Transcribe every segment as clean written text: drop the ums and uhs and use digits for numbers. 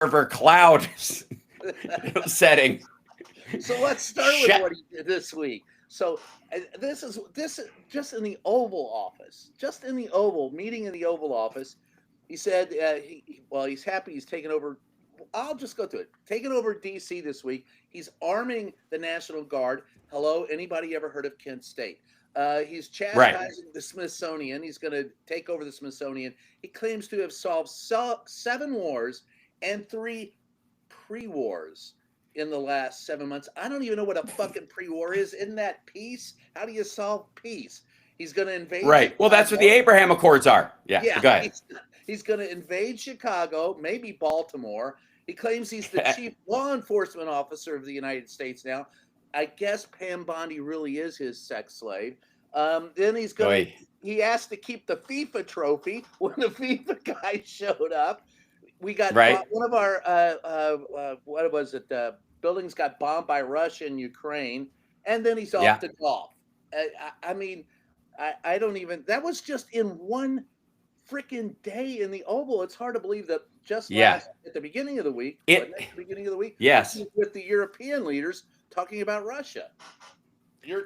server cloud setting. So let's start with what he did this week. So this is just in the Oval Office, just in the Oval meeting in the Oval Office. He said, he's happy he's taken over. I'll just go to it. Taking over D.C. this week. He's arming the National Guard. Hello, anybody ever heard of Kent State? He's chastising the Smithsonian. He's going to take over the Smithsonian. He claims to have solved 7 wars and 3 pre-wars in the last 7 months. I don't even know what a fucking pre-war is. Isn't that peace? How do you solve peace? He's going to invade. Right. Well, that's what the Abraham Accords are. Yeah. Go ahead. He's going to invade Chicago, maybe Baltimore. He claims he's the chief law enforcement officer of the United States now. I guess Pam Bondi really is his sex slave. Then he's going. He asked to keep the FIFA trophy when the FIFA guy showed up. We got one of our what was it? Buildings got bombed by Russia and Ukraine, and then he's off to golf. I mean, I don't even. That was just in one freaking day in the Oval. It's hard to believe that just at the beginning of the week, yes, with the European leaders talking about Russia.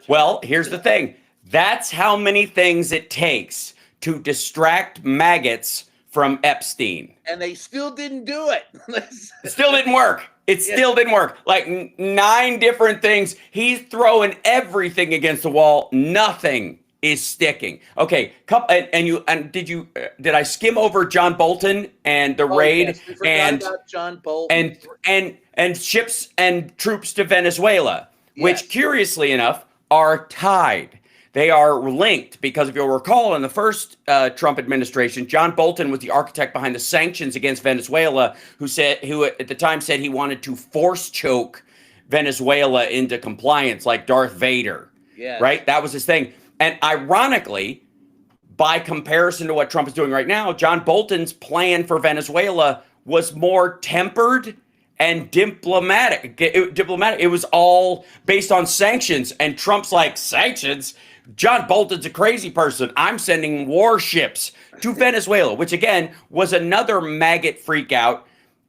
Well, here's the thing. That's how many things it takes to distract maggots from Epstein. And they still didn't do it. It still didn't work. It still didn't work. Like 9 different things. He's throwing everything against the wall. Nothing is sticking. Okay, did I skim over John Bolton and the raid and about John Bolton and ships and troops to Venezuela, which curiously enough are tied. They are linked because if you'll recall, in the first Trump administration, John Bolton was the architect behind the sanctions against Venezuela, who at the time said he wanted to force choke Venezuela into compliance like Darth Vader. Yeah. Right? That was his thing. And ironically, by comparison to what Trump is doing right now, John Bolton's plan for Venezuela was more tempered and diplomatic. It was all based on sanctions. And Trump's like, sanctions? John Bolton's a crazy person. I'm sending warships to Venezuela, which again was another maggot freak out.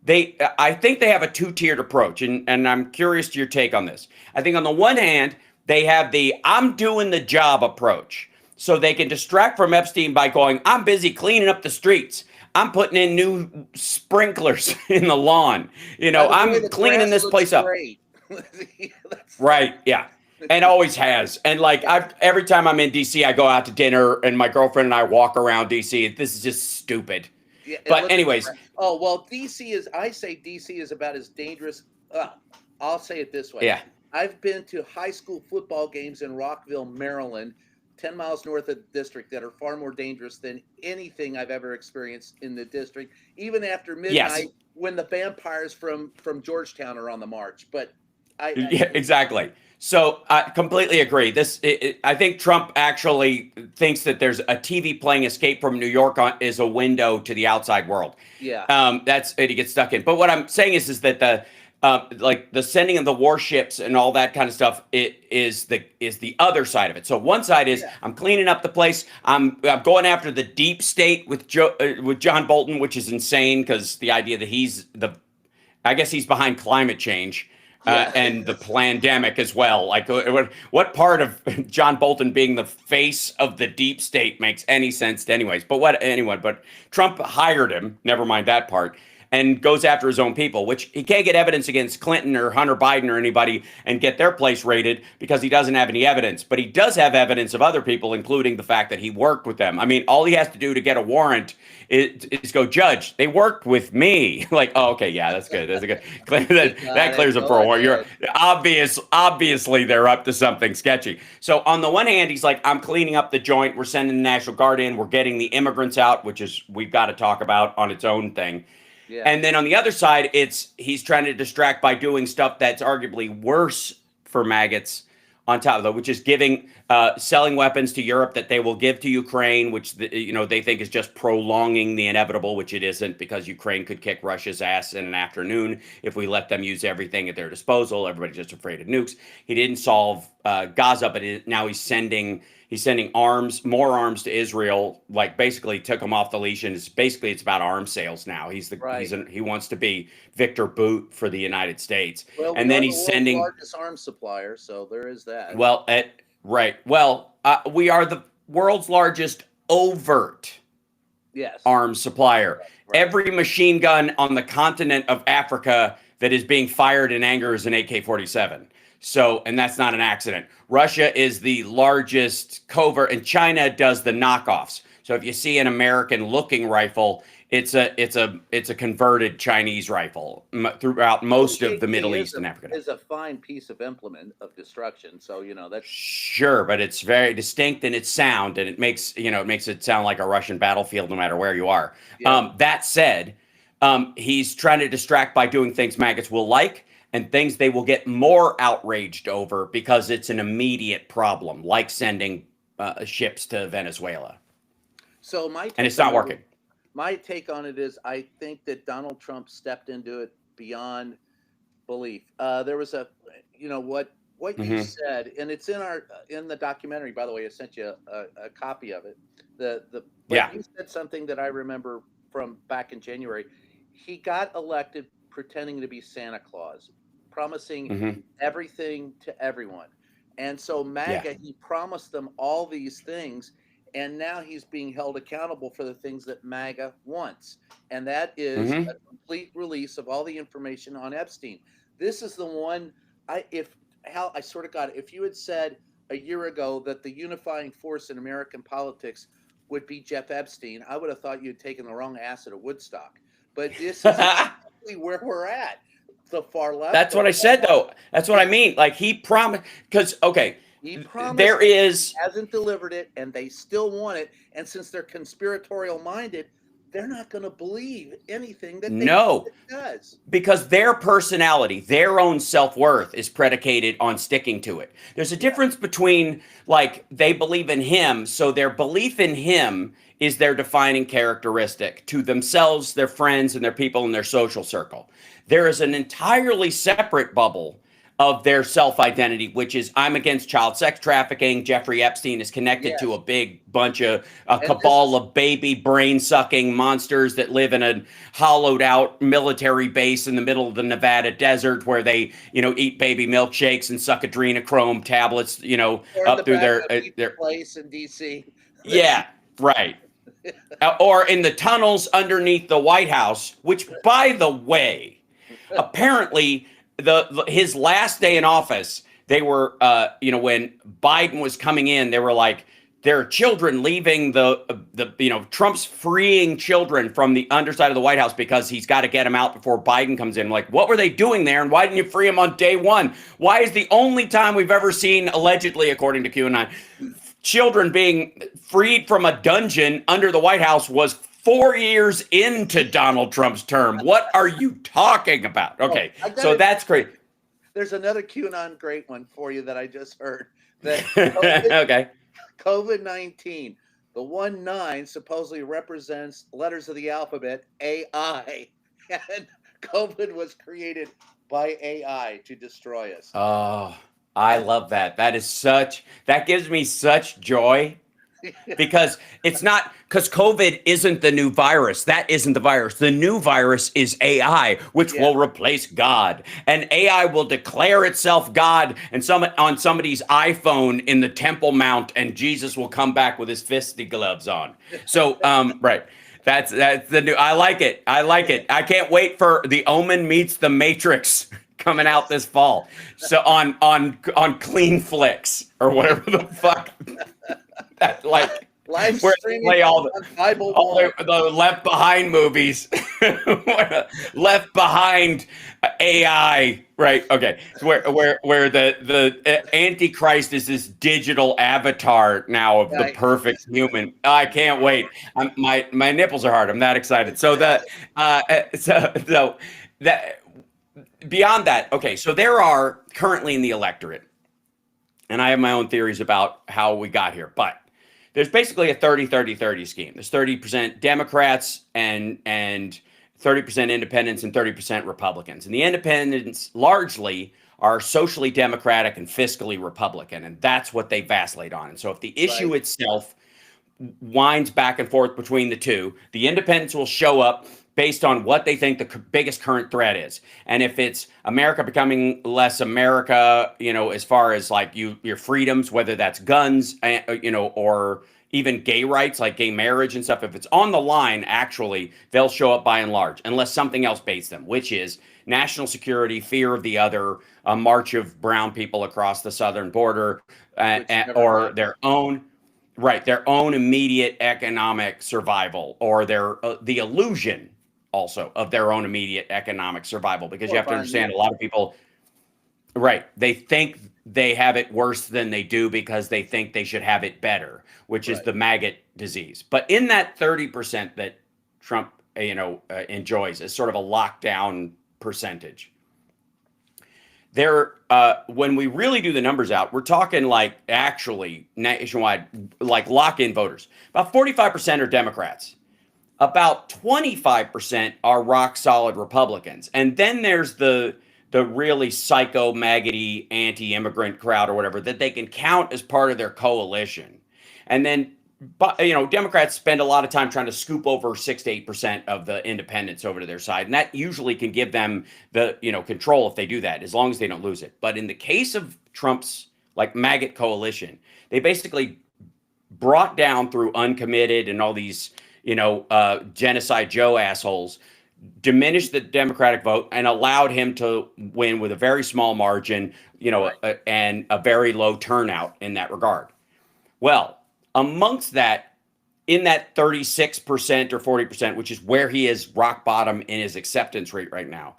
I think they have a 2-tiered approach, and I'm curious to your take on this. I think on the one hand, they have the I'm doing the job approach. So they can distract from Epstein by going, I'm busy cleaning up the streets. I'm putting in new sprinklers in the lawn. I'm cleaning this place up. Right, yeah. And always has. And like every time I'm in DC, I go out to dinner and my girlfriend and I walk around DC. This is just stupid. Yeah, but anyways. Oh, well, I say DC is about as dangerous. I'll say it this way. Yeah. I've been to high school football games in Rockville, Maryland, 10 miles north of the district, that are far more dangerous than anything I've ever experienced in the district, even after midnight when the vampires from Georgetown are on the march. But exactly. So I completely agree. I think Trump actually thinks that there's a TV playing Escape from New York is a window to the outside world. Yeah. That's it. He gets stuck in. But what I'm saying is that the sending of the warships and all that kind of stuff is the other side of it. So one side is I'm cleaning up the place. I'm going after the deep state with John Bolton, which is insane because the idea that I guess he's behind climate change. And the pandemic as well. Like, what part of John Bolton being the face of the deep state makes any sense to anyways? But Trump hired him, never mind that part, and goes after his own people, which he can't get evidence against Clinton or Hunter Biden or anybody and get their place raided because he doesn't have any evidence. But he does have evidence of other people, including the fact that he worked with them. I mean, all he has to do to get a warrant is go, Judge, they worked with me. Like, oh, okay, yeah, that's good. That's a good. that clears up for a warrant. You're obviously they're up to something sketchy. So on the one hand, he's like, I'm cleaning up the joint. We're sending the National Guard in. We're getting the immigrants out, which is we've got to talk about on its own thing. Yeah. And then on the other side, he's trying to distract by doing stuff that's arguably worse for maggots on top of that, which is giving selling weapons to Europe that they will give to Ukraine, which they think is just prolonging the inevitable, which it isn't, because Ukraine could kick Russia's ass in an afternoon if we let them use everything at their disposal. Everybody's just afraid of nukes. He didn't solve Gaza, but now he's sending arms, more arms to Israel. Like basically took him off the leash, and it's about arms sales now. He wants to be Victor Boot for the United States, well, and then he's sending largest arms supplier. So there is that. Well, right. Well, we are the world's largest overt arms supplier. Right. Every machine gun on the continent of Africa that is being fired in anger is an AK-47. So, and that's not an accident. Russia is the largest covert, and China does the knockoffs. So if you see an American-looking rifle, it's a converted Chinese rifle throughout most of the Middle East and Africa. It's a fine piece of implement of destruction. So that's sure, but it's very distinct in its sound, and it makes it sound like a Russian battlefield no matter where you are. Yeah. That said, he's trying to distract by doing things maggots will like and things they will get more outraged over because it's an immediate problem, like sending ships to Venezuela. So and it's not working. My take on it is I think that Donald Trump stepped into it beyond belief. There was what you said, and it's in the documentary. By the way, I sent you a copy of it. You said something that I remember from back in January. He got elected pretending to be Santa Claus, promising everything to everyone, and so MAGA, he promised them all these things. And now he's being held accountable for the things that MAGA wants. And that is a complete release of all the information on Epstein. This is the one, I sort of got it. If you had said a year ago that the unifying force in American politics would be Jeff Epstein, I would have thought you'd taken the wrong acid at Woodstock. But this is exactly where we're at. The far left. That's what I said, though. That's what I mean. Like he promised, because, okay. He promised there is hasn't delivered it, and they still want it. And since they're conspiratorial minded, they're not going to believe anything that it does. Because their personality, their own self-worth is predicated on sticking to it. There's a difference between like they believe in him, so their belief in him is their defining characteristic to themselves, their friends, and their people in their social circle. There is an entirely separate bubble of their self-identity, which is I'm against child sex trafficking. Jeffrey Epstein is connected to a big bunch of cabal of baby brain-sucking monsters that live in a hollowed-out military base in the middle of the Nevada desert where they, eat baby milkshakes and suck adrenochrome tablets, up through their place in D.C. Yeah, right. Or in the tunnels underneath the White House, which, by the way, apparently his last day in office, they were, when Biden was coming in, they were like, there are children leaving Trump's freeing children from the underside of the White House because he's got to get them out before Biden comes in. Like, what were they doing there? And why didn't you free them on day one? Why is the only time we've ever seen, allegedly, according to QAnon, children being freed from a dungeon under the White House was 4 years into Donald Trump's term? What are you talking about? Okay, so that's great. There's another QAnon great one for you that I just heard. That okay. COVID-19, the 19 supposedly represents letters of the alphabet AI, and COVID was created by AI to destroy us. Oh, I love that. That gives me such joy. Because because COVID isn't the new virus. That isn't the virus. The new virus is AI, which will replace God. And AI will declare itself God and on somebody's iPhone in the Temple Mount, and Jesus will come back with his fisty gloves on. So, right. That's the new. I like it. I can't wait for The Omen meets The Matrix coming out this fall. So on Clean Flicks or whatever the fuck. That live where streaming they play all the Left Behind movies, Left Behind AI, right? Okay, where the Antichrist is this digital avatar now of the perfect human. I can't wait. My nipples are hard. I'm that excited. So beyond that, okay. So there are currently in the electorate And I have my own theories about how we got here. But there's basically a 30-30-30 scheme. There's 30% Democrats and 30% independents and 30% Republicans. And the independents largely are socially democratic and fiscally Republican. And that's what they vacillate on. And so if the issue Right. itself winds back and forth between the two, the independents will show up based on what they think the biggest current threat is. And if it's America becoming less America, as far as like your freedoms, whether that's guns, or even gay rights, like gay marriage and stuff, if it's on the line, actually, they'll show up by and large, unless something else baits them, which is national security, fear of the other, a march of brown people across the southern border, or their own. Right, their own immediate economic survival, or the illusion also of their own immediate economic survival, because you have to understand a lot of people, right, they think they have it worse than they do because they think they should have it better, which is the maggot disease. But in that 30% that Trump, enjoys as sort of a lockdown percentage, when we really do the numbers out, we're talking like actually nationwide, like lock-in voters. About 45% are Democrats. About 25% are rock solid Republicans. And then there's the really psycho, maggoty, anti-immigrant crowd or whatever that they can count as part of their coalition. And then, Democrats spend a lot of time trying to scoop over 6 to 8% of the independents over to their side. And that usually can give them the, control if they do that, as long as they don't lose it. But in the case of Trump's like maggot coalition, they basically brought down through uncommitted and all these, genocide Joe assholes, diminished the Democratic vote and allowed him to win with a very small margin, and a very low turnout in that regard. Well, amongst that, in that 36% or 40%, which is where he is rock bottom in his acceptance rate right now,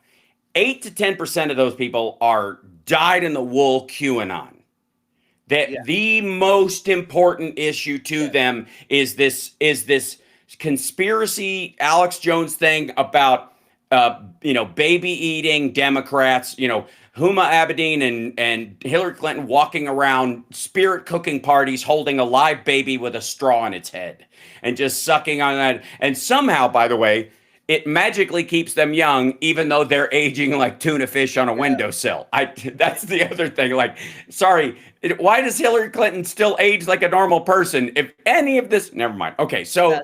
8 to 10% of those people are dyed in the wool QAnon. That the most important issue to them is this conspiracy Alex Jones thing about baby eating Democrats, Huma Abedin and Hillary Clinton walking around spirit cooking parties holding a live baby with a straw in its head and just sucking on that. And somehow, by the way, it magically keeps them young, even though they're aging like tuna fish on a windowsill. That's the other thing. Like, sorry, why does Hillary Clinton still age like a normal person? If any of this, never mind. Okay, so,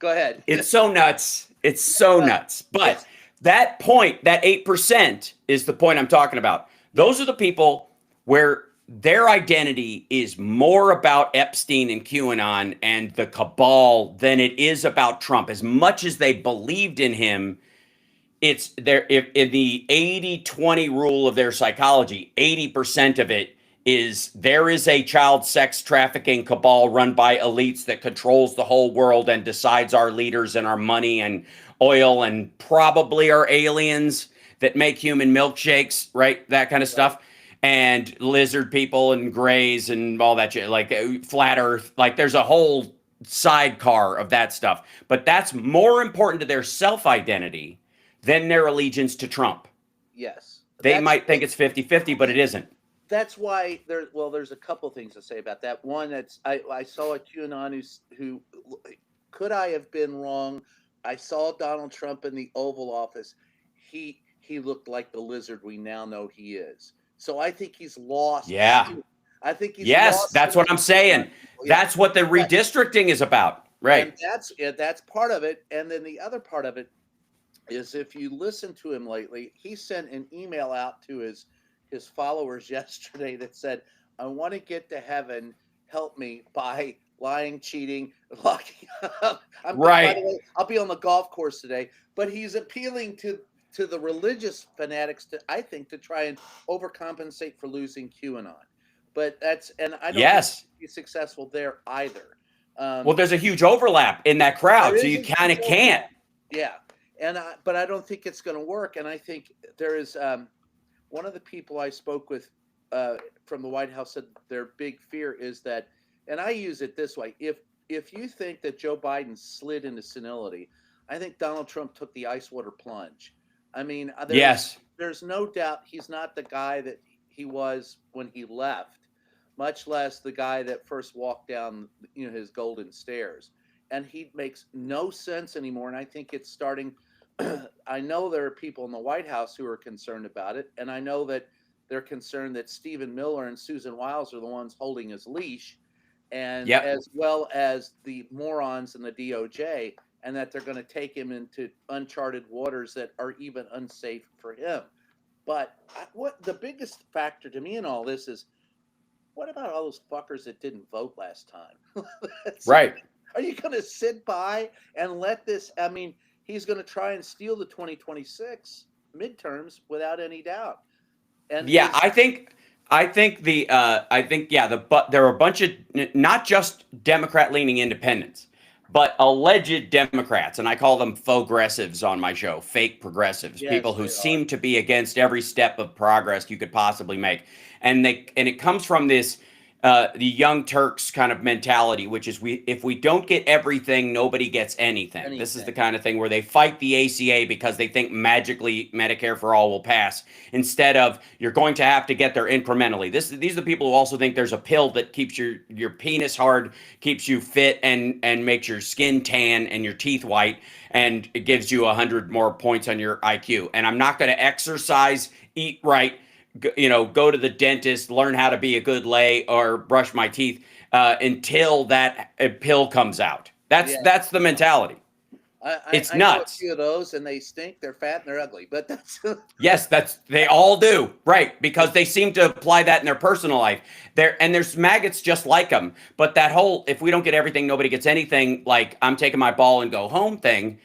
go ahead. It's so nuts. It's so nuts. But that point, that 8% is the point I'm talking about. Those are the people where their identity is more about Epstein and QAnon and the cabal than it is about Trump. As much as they believed in him, it's there. If in the 80-20 rule of their psychology, 80% of it is there is a child sex trafficking cabal run by elites that controls the whole world and decides our leaders and our money and oil and probably our aliens that make human milkshakes, right? That kind of stuff. And lizard people and grays and all that shit, like flat earth. Like there's a whole sidecar of that stuff. But that's more important to their self-identity than their allegiance to Trump. Yes. They might think it's 50-50, but it isn't. That's why there's a couple things to say about that. One, I saw a QAnon who could I have been wrong? I saw Donald Trump in the Oval Office. He looked like the lizard we now know he is. So I think he's lost. Yeah. I think he's lost. That's what I'm saying. That's what the redistricting is about. Right. And that's part of it. And then the other part of it is if you listen to him lately, he sent an email out to his followers yesterday that said, I want to get to heaven. Help me by lying, cheating, locking up. By the way, I'll be on the golf course today. But he's appealing to the religious fanatics I think to try and overcompensate for losing QAnon. But I don't think he's successful there either. Well, there's a huge overlap in that crowd, so you kind of can't. Yeah. But I don't think it's going to work. And I think there is one of the people I spoke with from the White House said their big fear is that, and I use it this way, if you think that Joe Biden slid into senility, I think Donald Trump took the ice water plunge. I mean, there's no doubt he's not the guy that he was when he left, much less the guy that first walked down, his golden stairs. And he makes no sense anymore. And I think it's starting. I know there are people in the White House who are concerned about it, and I know that they're concerned that Stephen Miller and Susan Wiles are the ones holding his leash, and Yep. as well as the morons in the DOJ, and that they're going to take him into uncharted waters that are even unsafe for him. But what the biggest factor to me in all this is, what about all those fuckers that didn't vote last time? Right. Are you going to sit by and let this? I mean, he's going to try and steal the 2026 midterms without any doubt. And yeah, I think but there are a bunch of not just Democrat leaning independents, but alleged Democrats, and I call them faux-gressives on my show, fake progressives, yes, people who seem to be against every step of progress you could possibly make. And it comes from this the Young Turks kind of mentality, which is if we don't get everything, nobody gets anything. This is the kind of thing where they fight the ACA because they think magically Medicare for all will pass, instead of you're going to have to get there incrementally. These are the people who also think there's a pill that keeps your penis hard, keeps you fit, and makes your skin tan and your teeth white, and it gives you 100 more points on your IQ. And I'm not going to exercise, eat right, go to the dentist, learn how to be a good lay, or brush my teeth until that pill comes out. That's the mentality. It's I know a nuts. few of those, and they stink. They're fat and they're ugly. But that's Yes, they all do, right? Because they seem to apply that in their personal life. There's maggots just like them. But that whole if we don't get everything, nobody gets anything, like I'm taking my ball and go home thing,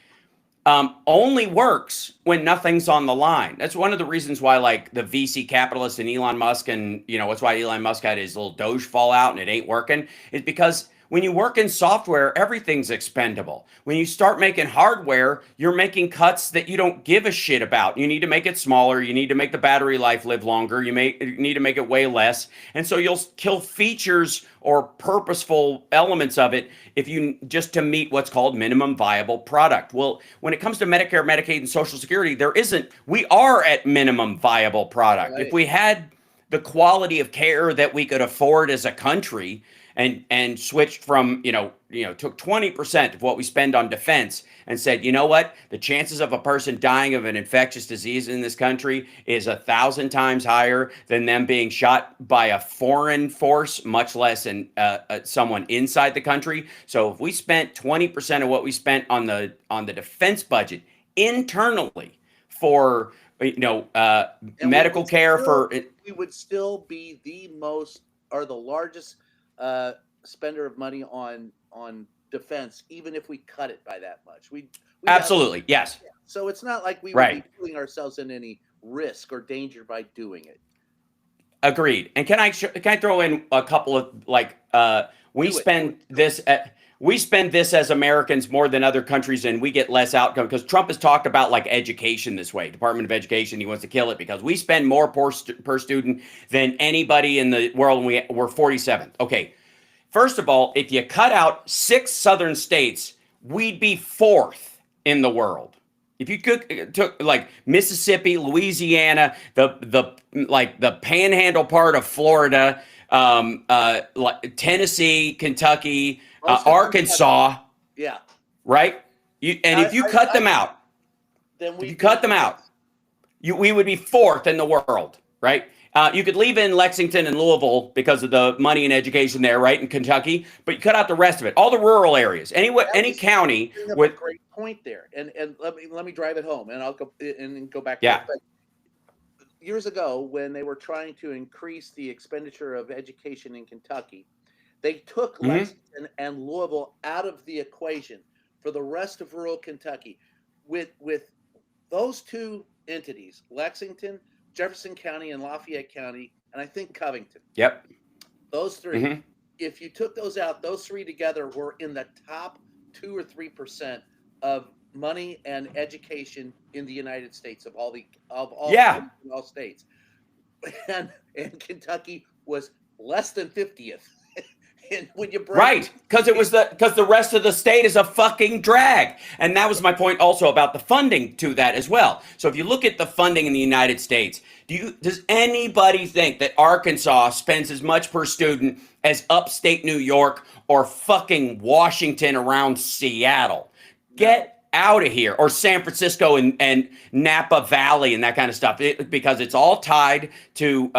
only works when nothing's on the line. That's one of the reasons why, like, the VC capitalists and Elon Musk, and that's why Elon Musk had his little Doge fallout and it ain't working, is because when you work in software, everything's expendable. When you start making hardware, you're making cuts that you don't give a shit about. You need to make it smaller. You need to make the battery life live longer. You need to make it weigh less. And so you'll kill features or purposeful elements of it if you just to meet what's called minimum viable product. Well, when it comes to Medicare, Medicaid, and Social Security, we are at minimum viable product. Right. If we had the quality of care that we could afford as a country, and switched from, took 20% of what we spend on defense and said, you know what, the chances of a person dying of an infectious disease in this country is 1,000 times higher than them being shot by a foreign force, much less someone inside the country. So if we spent 20% of what we spent on the defense budget internally for medical care, we would still be the largest spender of money on defense, even if we cut it by that much. We absolutely, yes. So it's not like we would be putting ourselves in any risk or danger by doing it. Agreed. And can I throw in a couple of we spend this as Americans more than other countries, and we get less outcome because Trump has talked about like education this way. Department of Education, he wants to kill it because we spend more per student than anybody in the world, and we're 47th. Okay. First of all, if you cut out 6 southern states, we'd be 4th in the world. If you took like Mississippi, Louisiana, the panhandle part of Florida, like Tennessee, Kentucky, Arkansas, yeah, right? If you cut them out, we would be 4th in the world, right? You could leave in Lexington and Louisville because of the money and education there, right, in Kentucky, but you cut out the rest of it, all the rural areas, any county with a great point there. And let me drive it home, and I'll go back. Yeah. But years ago, when they were trying to increase the expenditure of education in Kentucky, they took Lexington and Louisville out of the equation for the rest of rural Kentucky. With those 2 entities, Lexington, Jefferson County, and Lafayette County, and I think Covington. Yep. Those 3. If you took those out, those 3 together were in the top 2 or 3% of money and education in the United States of all states. And Kentucky was less than 50th. And when you break Right, because the rest of the state is a fucking drag, and that was my point also about the funding to that as well. So if you look at the funding in the United States, does anybody think that Arkansas spends as much per student as upstate New York or fucking Washington around Seattle? Get out of here, or San Francisco and Napa Valley and that kind of stuff, because it's all tied to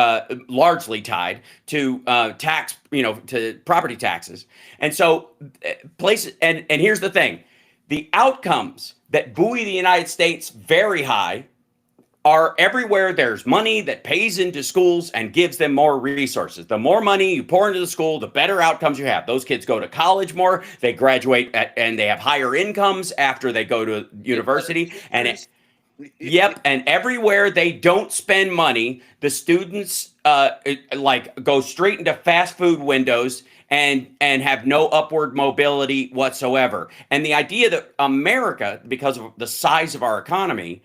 largely tied to tax, to property taxes. And so places, and here's the thing, the outcomes that buoy the United States very high are everywhere there's money that pays into schools and gives them more resources. The more money you pour into the school, the better outcomes you have. Those kids go to college more, they graduate and they have higher incomes after they go to university. And yep, and everywhere they don't spend money, the students go straight into fast food windows and have no upward mobility whatsoever. And the idea that America, because of the size of our economy,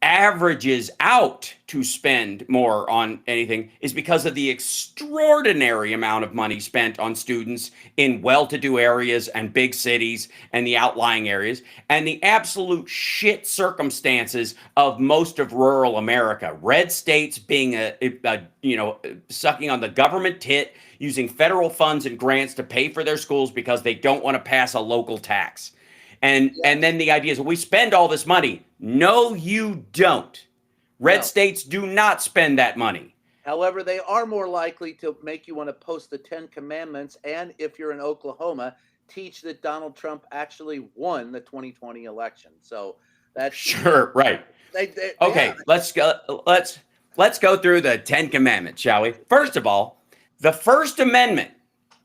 averages out to spend more on anything is because of the extraordinary amount of money spent on students in well-to-do areas and big cities and the outlying areas, and the absolute shit circumstances of most of rural America. Red states being sucking on the government tit, using federal funds and grants to pay for their schools because they don't want to pass a local tax. And then the idea is we spend all this money. No, you don't. Red states do not spend that money. However, they are more likely to make you want to post the 10 Commandments, and if you're in Oklahoma, teach that Donald Trump actually won the 2020 election. So that's sure, right. Okay, let's go through the 10 Commandments, shall we? First of all, the First Amendment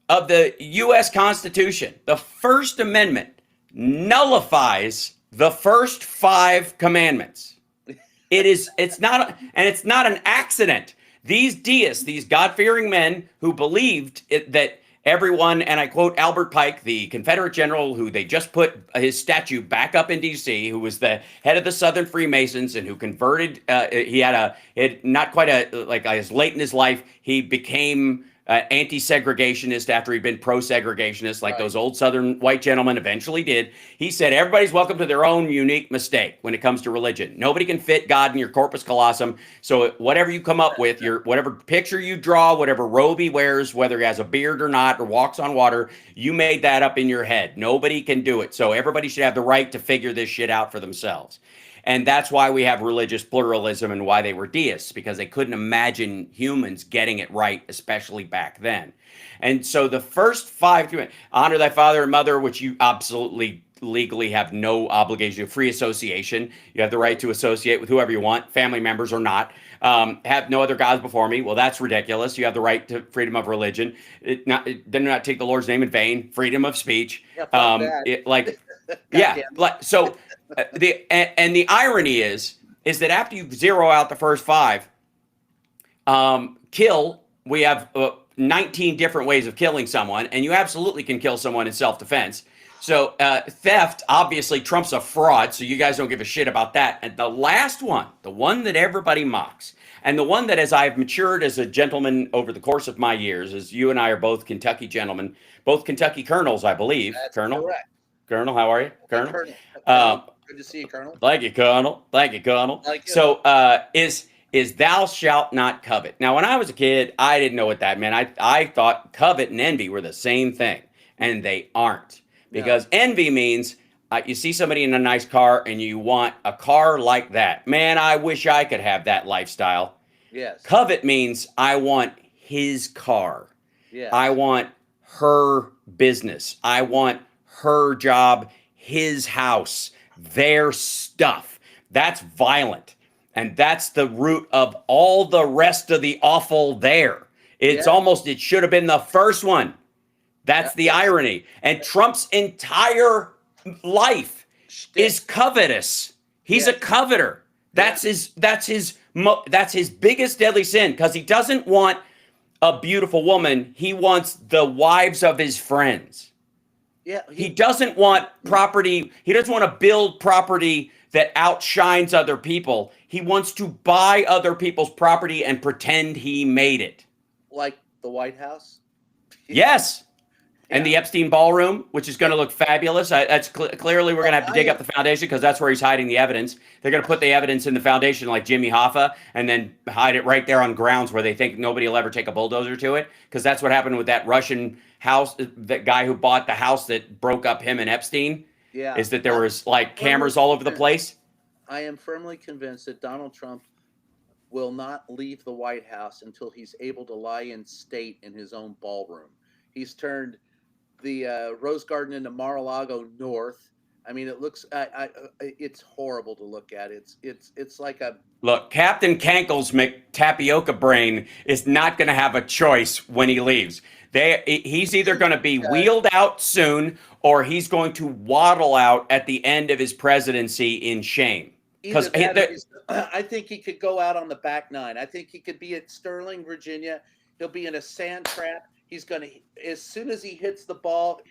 of the U.S. Constitution, the First Amendment nullifies the first 5 commandments. It's not an accident. These deists, these God-fearing men who believed that everyone, and I quote Albert Pike, the Confederate general who they just put his statue back up in D.C., who was the head of the Southern Freemasons and who converted, not quite as late in his life, he became anti-segregationist after he'd been pro-segregationist, like those old Southern white gentlemen eventually did. He said everybody's welcome to their own unique mistake when it comes to religion. Nobody can fit God in your corpus callosum. So whatever you come up with, whatever picture you draw, whatever robe he wears, whether he has a beard or not, or walks on water, you made that up in your head. Nobody can do it. So everybody should have the right to figure this shit out for themselves. And that's why we have religious pluralism and why they were deists, because they couldn't imagine humans getting it right, especially back then. And so the first 5, honor thy father and mother, which you absolutely legally have no obligation to, free association. You have the right to associate with whoever you want, family members or not. Have no other gods before me. Well, that's ridiculous. You have the right to freedom of religion. Do not take the Lord's name in vain. Freedom of speech. The irony is that after you zero out the first 5, we have 19 different ways of killing someone, and you absolutely can kill someone in self-defense. So theft obviously trumps a fraud, so you guys don't give a shit about that. And the last one, the one that everybody mocks, and the one that, as I've matured as a gentleman over the course of my years, as you and I are both Kentucky gentlemen, both Kentucky colonels, I believe. That's Colonel, correct. Colonel, how are you, Colonel? Good to see you, Colonel. Thank you, Colonel. Thank you, Colonel. Thank you. So is thou shalt not covet. Now, when I was a kid, I didn't know what that meant. I thought covet and envy were the same thing, and they aren't. Because envy means you see somebody in a nice car and you want a car like that. Man, I wish I could have that lifestyle. Yes. Covet means I want his car. Yes. I want her business. I want her job, his house, their stuff. That's violent. And that's the root of all the rest of the awful there. It's almost, it should have been the first one. That's the irony. And Trump's entire life is covetous. He's a coveter. That's his biggest deadly sin, because he doesn't want a beautiful woman. He wants the wives of his friends. Yeah. He doesn't want property. He doesn't want to build property that outshines other people. He wants to buy other people's property and pretend he made it. Like the White House? Yes. And the Epstein ballroom, which is going to look fabulous. That's clearly we're going to have to dig up the foundation because that's where he's hiding the evidence. They're going to put the evidence in the foundation like Jimmy Hoffa and then hide it right there on grounds where they think nobody will ever take a bulldozer to it. Because that's what happened with that Russian house, that guy who bought the house that broke up him and Epstein. Yeah. Is that there was like cameras all over the place. I am firmly convinced that Donald Trump will not leave the White House until he's able to lie in state in his own ballroom. He's turned the Rose Garden into Mar-a-Lago North. I mean, it looks it's horrible to look at. It's like a look. Captain Kankle's McTapioca brain is not going to have a choice when he leaves. He's either going to be wheeled out soon, or he's going to waddle out at the end of his presidency in shame. Because I think he could go out on the back nine. I think he could be at Sterling, Virginia. He'll be in a sand trap. He's going to, as soon as he hits the ball,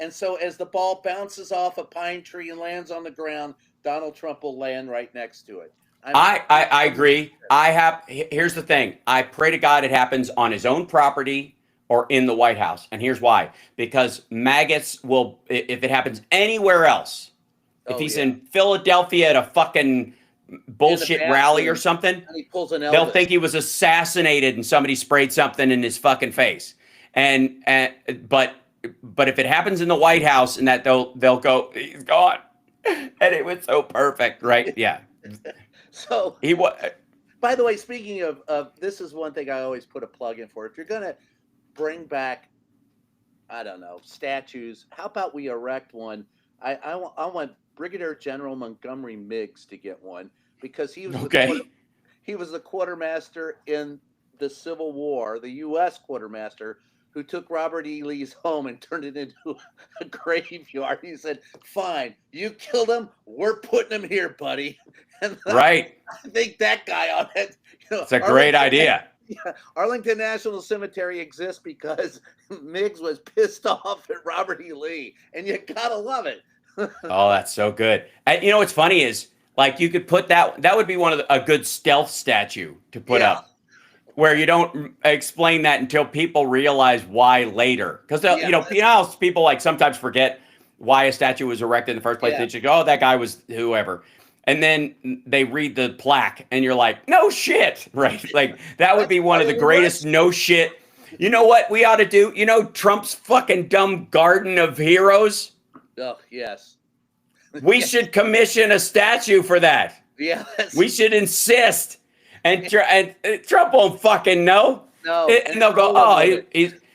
so as the ball bounces off a pine tree and lands on the ground, Donald Trump will land right next to it. I agree. Here's the thing. I pray to God it happens on his own property or in the White House. And here's why. Because maggots will, if it happens anywhere else, if he's in Philadelphia at a fucking bullshit rally or something, and he pulls an Elvis, they'll think he was assassinated and somebody sprayed something in his fucking face. But if it happens in the White House and that they'll go, he's gone, and it was so perfect, right? Yeah. So he was. By the way, speaking of this, is one thing I always put a plug in for. If you're gonna bring back, I don't know, statues, how about we erect one? I want Brigadier General Montgomery Meigs to get one, because he was the quartermaster in the Civil War, the U.S. quartermaster, who took Robert E. Lee's home and turned it into a graveyard. He said, "Fine, you killed him. We're putting him here, buddy." And right. I think that guy on it. It's a great idea. Yeah, Arlington National Cemetery exists because Meigs was pissed off at Robert E. Lee, and you gotta love it. Oh, that's so good. And you know what's funny is, like, you could put that would be one of a good stealth statue to put up, where you don't explain that until people realize why later. Because people like sometimes forget why a statue was erected in the first place. They just go, "Oh, that guy was whoever." And then they read the plaque and you're like, "No shit," right? Like, that would be one of the greatest no shit. You know what we ought to do? You know, Trump's fucking dumb garden of heroes. Oh, yes. We should commission a statue for that. Yeah. We should insist. And Trump won't fucking know. No. And they'll go, "Oh,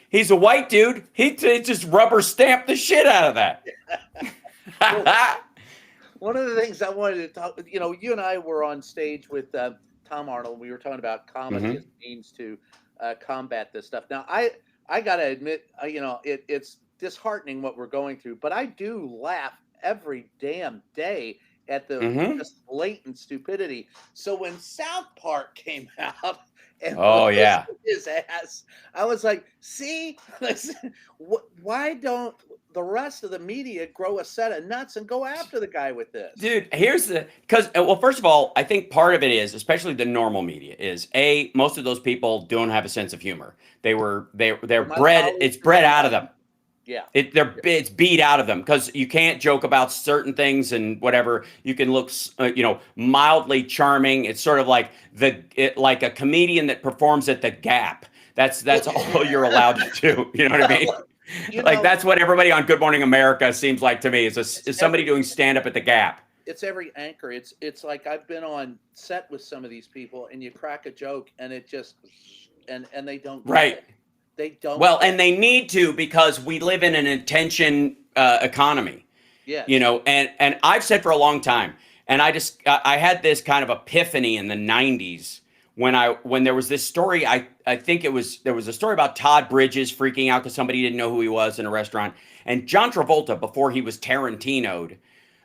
he's a white dude. He just rubber stamped the shit out of that." One of the things I wanted to talk, you and I were on stage with Tom Arnold. We were talking about comedy as means to combat this stuff. Now, I got to admit, it's disheartening what we're going through, but I do laugh every damn day at the just blatant stupidity. So when South Park came out and his ass, I was like, see, listen, why don't the rest of the media grow a set of nuts and go after the guy with this? Dude, well, first of all, I think part of it is, especially the normal media, is most of those people don't have a sense of humor. They're bred, it's bred out of them. Yeah. It's beat out of them, because you can't joke about certain things and whatever. You can look, mildly charming. It's sort of like like a comedian that performs at the Gap. That's all you're allowed to do. You know what I mean? That's what everybody on Good Morning America seems like to me, is somebody doing stand up at the Gap. It's every anchor. It's like I've been on set with some of these people, and you crack a joke and it just and they don't right. It. They don't. Well, and they need to, because we live in an attention economy. Yeah. And I've said for a long time, and I had this kind of epiphany in the 90s when there was this story. I think there was a story about Todd Bridges freaking out because somebody didn't know who he was in a restaurant, and John Travolta, before he was Tarantino'd,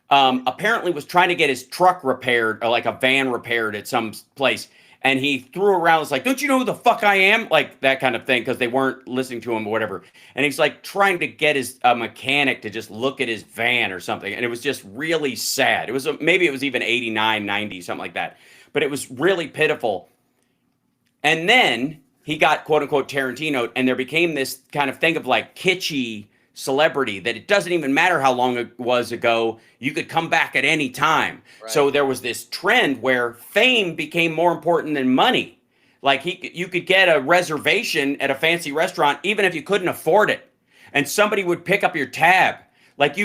apparently was trying to get his truck repaired, or like a van repaired at some place. And he threw around, it's like, "Don't you know who the fuck I am?" Like that kind of thing, because they weren't listening to him or whatever. And he's like trying to get his mechanic to just look at his van or something. And it was just really sad. It was maybe it was even 89, 90, something like that. But it was really pitiful. And then he got quote unquote Tarantino, and there became this kind of thing of like kitschy celebrity that it doesn't even matter how long it was ago, you could come back at any time. Right. So there was this trend where fame became more important than money. Like you could get a reservation at a fancy restaurant even if you couldn't afford it, and somebody would pick up your tab. Like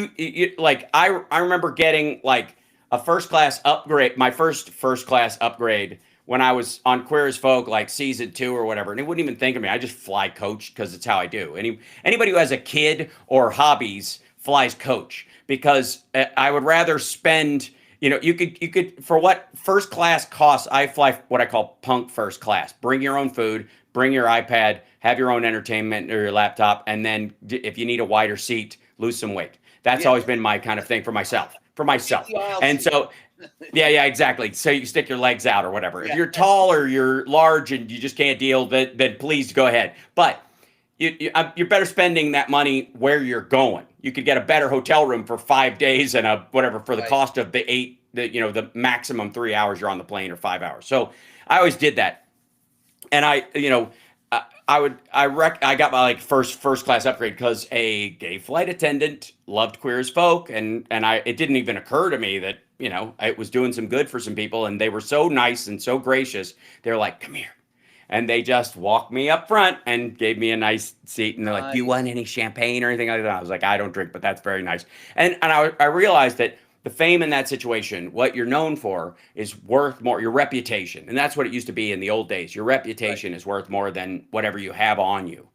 like I remember getting like a first class upgrade, my first class upgrade when I was on Queer as Folk, like season 2 or whatever, and he wouldn't even think of me. I just fly coach because it's how I do. Anybody who has a kid or hobbies flies coach because I would rather spend. You could for what first class costs. I fly what I call punk first class. Bring your own food, bring your iPad, have your own entertainment or your laptop, and then if you need a wider seat, lose some weight. That's always been my kind of thing for myself. And so yeah, exactly. So you stick your legs out or whatever. If you're tall or you're large and you just can't deal, then please go ahead. But you're better spending that money where you're going. You could get a better hotel room for 5 days and a whatever for the cost of the maximum 3 hours you're on the plane or 5 hours. So I always did that, and I got my like first class upgrade because a gay flight attendant loved Queer as Folk, and it didn't even occur to me that it was doing some good for some people, and they were so nice and so gracious. They're like, come here. And they just walked me up front and gave me a nice seat. And they're like, do you want any champagne or anything like that? I was like, I don't drink, but that's very nice. And I realized that the fame in that situation, what you're known for, is worth more, your reputation. And that's what it used to be in the old days. Your reputation is worth more than whatever you have on you.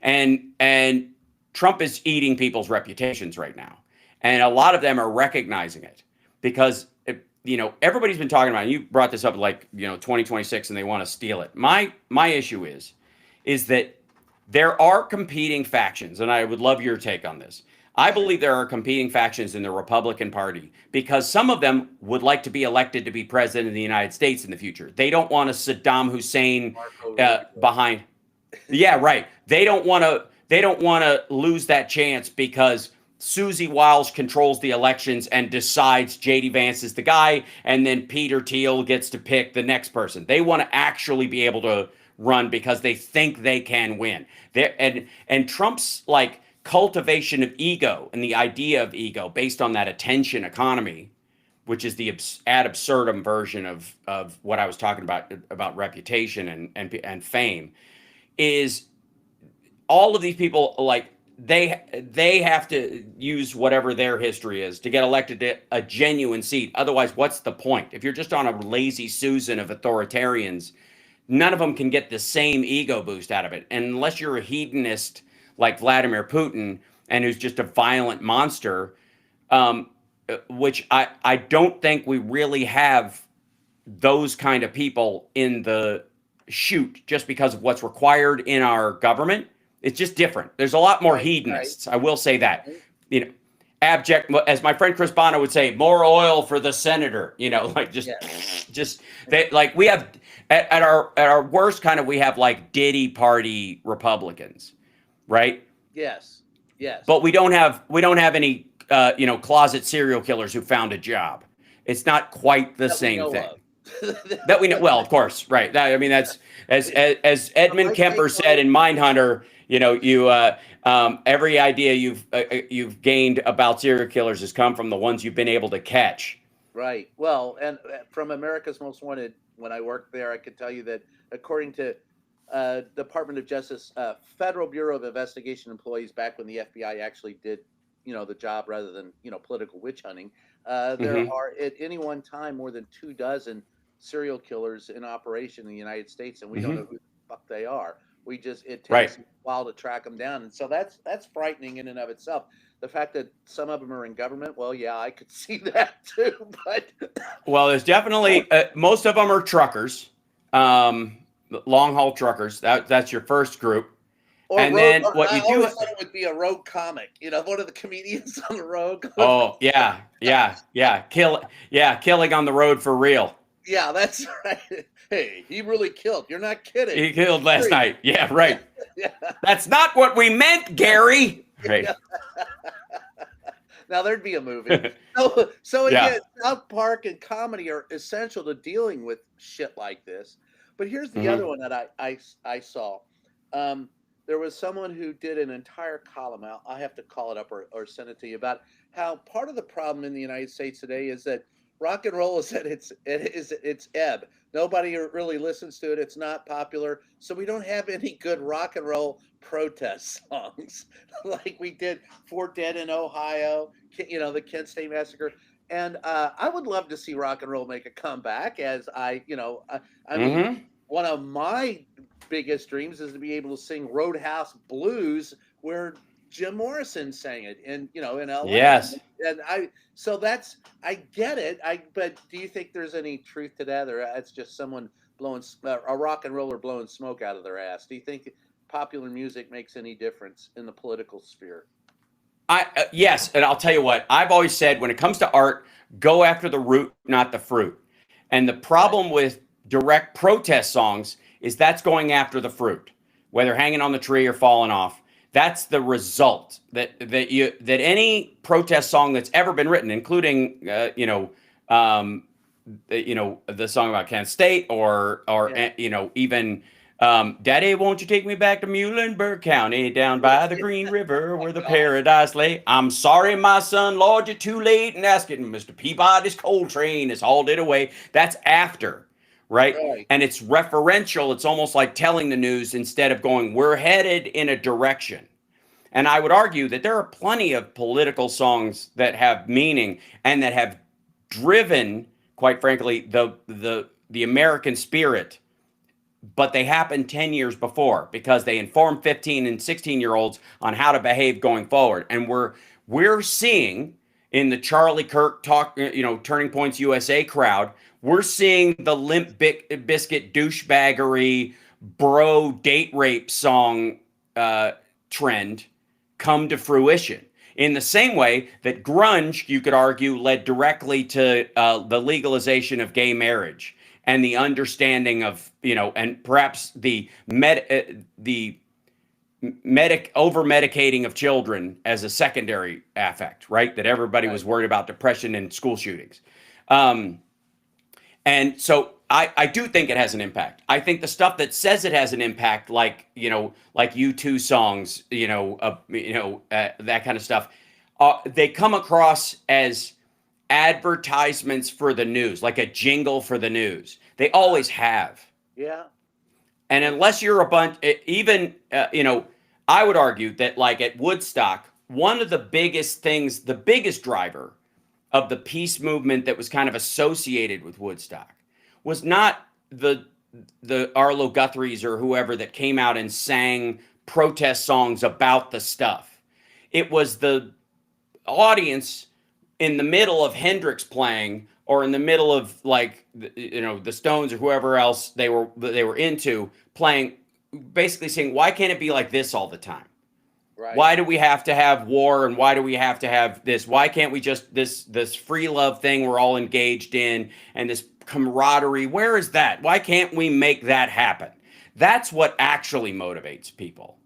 And Trump is eating people's reputations right now. And a lot of them are recognizing it because everybody's been talking about it. You brought this up like 2026 and they want to steal it. My issue is that there are competing factions, and I would love your take on this. I believe there are competing factions in the Republican Party because some of them would like to be elected to be president of the United States in the future. They don't want a Saddam Hussein behind. Yeah, right. They don't want to lose that chance because Susie Wiles controls the elections and decides J.D. Vance is the guy, and then Peter Thiel gets to pick the next person. They want to actually be able to run because they think they can win. And Trump's like cultivation of ego and the idea of ego based on that attention economy, which is the ad absurdum version of what I was talking about reputation and fame, is all of these people like they have to use whatever their history is to get elected to a genuine seat. Otherwise, what's the point? If you're just on a lazy Susan of authoritarians, none of them can get the same ego boost out of it. And unless you're a hedonist like Vladimir Putin and who's just a violent monster, which I don't think we really have those kind of people in the chute just because of what's required in our government. It's just different. There's a lot more hedonists. I will say that. Abject, as my friend Chris Bono would say, more oil for the senator. Like just they like we have at our worst kind of we have like Diddy party Republicans, right? Yes. But we don't have any closet serial killers who found a job. It's not quite the same thing. That we know. Well, of course, right. That's as Edmund Kemper said in Mindhunter. Every idea you've gained about serial killers has come from the ones you've been able to catch. Right. Well, and from America's Most Wanted, when I worked there, I could tell you that according to Department of Justice, Federal Bureau of Investigation employees back when the FBI actually did, the job rather than, political witch hunting, there are at any one time more than 24 serial killers in operation in the United States, and we don't know who the fuck they are. It takes a while to track them down. And so that's frightening in and of itself. The fact that some of them are in government, well, yeah, I could see that too. But there's definitely most of them are truckers, long haul truckers. That's your first group. And then what you do? I thought it would be a rogue comic. One of the comedians on the road. Oh yeah, killing on the road for real. Yeah, that's right. Hey, he really killed. You're not kidding. He killed last night. Yeah, right. That's not what we meant, Gary. Right. Now there'd be a movie. So again, South Park and comedy are essential to dealing with shit like this. But here's the Mhm. other one that I saw. There was someone who did an entire column out. I have to call it up or send it to you about how part of the problem in the United States today is that rock and roll is at its ebb. Nobody really listens to it. It's not popular, so we don't have any good rock and roll protest songs like we did for Dead in Ohio. The Kent State Massacre. And I would love to see rock and roll make a comeback. I mean, Mhm. one of my biggest dreams is to be able to sing Roadhouse Blues where Jim Morrison sang it in LA. Yes. And I get it. But do you think there's any truth to that, or it's just someone blowing a rock and roller blowing smoke out of their ass? Do you think popular music makes any difference in the political sphere? Yes, and I'll tell you what. I've always said when it comes to art, go after the root, not the fruit. And the Right. problem with direct protest songs is that's going after the fruit, whether hanging on the tree or falling off. That's the result that any protest song that's ever been written, including the song about Kent State or Yeah. even Daddy, won't you take me back to Muhlenberg County, down by the Green River, Oh where the God. paradise lay? I'm sorry, my son, Lord, you're too late in asking. Mr. Peabody's coal train is hauled it away. That's after, right? Right. And it's referential. It's almost like telling the news instead of going, we're headed in a direction. And I would argue that there are plenty of political songs that have meaning and that have driven, quite frankly, the American spirit, but they happened 10 years before because they informed 15 and 16-year-olds on how to behave going forward. And we're seeing in the Charlie Kirk Turning Points USA crowd, we're seeing the Limp Biscuit douchebaggery bro date rape song trend come to fruition. In the same way that grunge, you could argue, led directly to the legalization of gay marriage and the understanding of, and perhaps the over medicating of children as a secondary affect, right? That everybody Right. was worried about depression and school shootings. Um, and so I do think it has an impact. I think the stuff that says it has an impact, like U2 songs, that kind of stuff, they come across as advertisements for the news, like a jingle for the news. They always have. Yeah. And unless you're a bunch, even, I would argue that, like at Woodstock, one of the biggest things, the biggest driver of the peace movement that was kind of associated with Woodstock was not the Arlo Guthries or whoever that came out and sang protest songs about the stuff. It was the audience in the middle of Hendrix playing or in the middle of the Stones or whoever else they were into playing, basically saying, why can't it be like this all the time? Right. Why do we have to have war, and why do we have to have this? Why can't we just this free love thing we're all engaged in and this camaraderie? Where is that? Why can't we make that happen? That's what actually motivates people,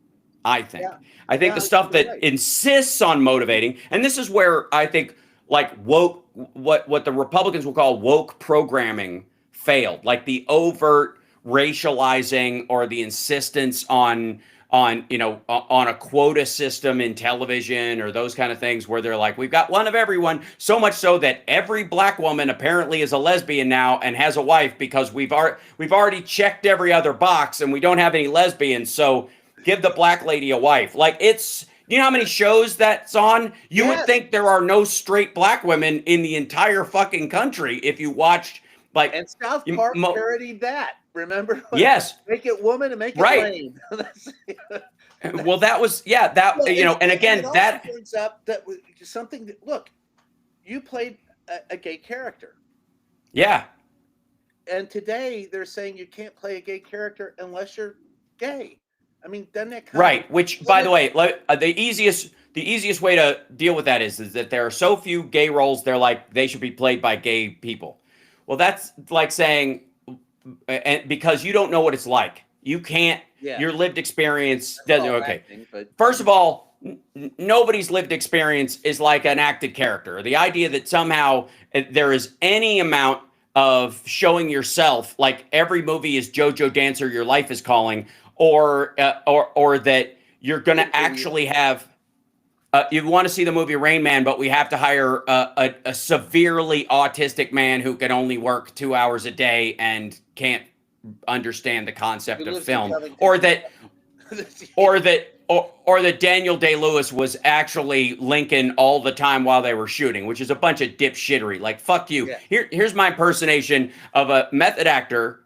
I think. Yeah. I think Yeah. the stuff You're that right. insists on motivating, and this is where I think like woke, what the Republicans will call woke programming failed, like the overt racializing or the insistence on a quota system in television or those kind of things where they're like, we've got one of everyone, so much so that every black woman apparently is a lesbian now and has a wife because we've already checked every other box and we don't have any lesbians, so give the black lady a wife. Like, it's, you know how many shows that's on? You would Yes. think there are no straight black women in the entire fucking country if you watched like And South Park mo- parodied that. Remember? yes, Make it woman and make it right. lame. Well, that was, yeah, that, Well, and again, it also that, brings up something that, look, you played a gay character. yeah, And today they're saying you can't play a gay character unless you're gay. I mean, doesn't that kind right. of Which, by the way, the easiest way to deal with that is that there are so few gay roles. They're like they should be played by gay people. Well, that's like saying, and because you don't know what it's like, you can't. Yeah. Your lived experience That's doesn't. all Okay. acting, but First of all, nobody's lived experience is like an acted character. The idea that somehow there is any amount of showing yourself, like every movie is JoJo Dancer, Your Life is Calling, or that you're going to actually have. You want to see the movie Rain Man, but we have to hire a severely autistic man who can only work 2 hours a day and can't understand the concept of film, or that Daniel Day-Lewis was actually Lincoln all the time while they were shooting, which is a bunch of dipshittery. Like, fuck you. Yeah. Here's my impersonation of a method actor